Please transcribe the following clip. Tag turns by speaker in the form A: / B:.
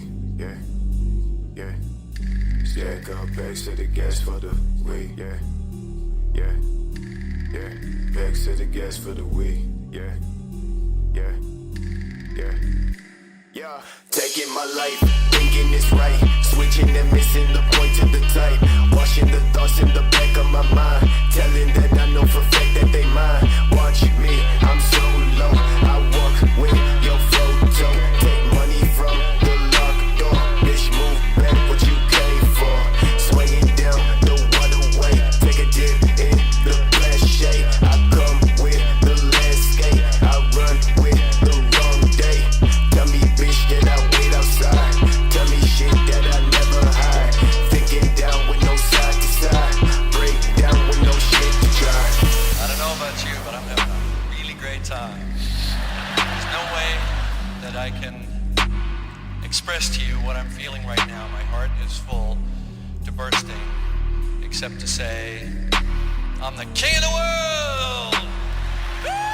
A: weed, yeah, yeah. Stack up bags to the gas for the weed, yeah, yeah, yeah. Bags to the gas for the weed, yeah, yeah, yeah. Yeah, taking my life, thinking it's right, switching and missing the point to the type, washing the thoughts in the back of my mind, telling that I know for a fact that they mine. Watch me, I'm so low, I walk with your photo, take money from the locked door, bitch move back what you came for, swinging down the waterway, take a dip in the flash shade, I come with the landscape, I run with the wrong day, tell me bitch that I wait outside, tell me shit that I never hide, thinking down with no side to side, break down with no shit to try.
B: I don't know about you, but I'm having a really great time. There's no way that I can express to you what I'm feeling right now. My heart is full to bursting, except to say, I'm the king of the world! Woo!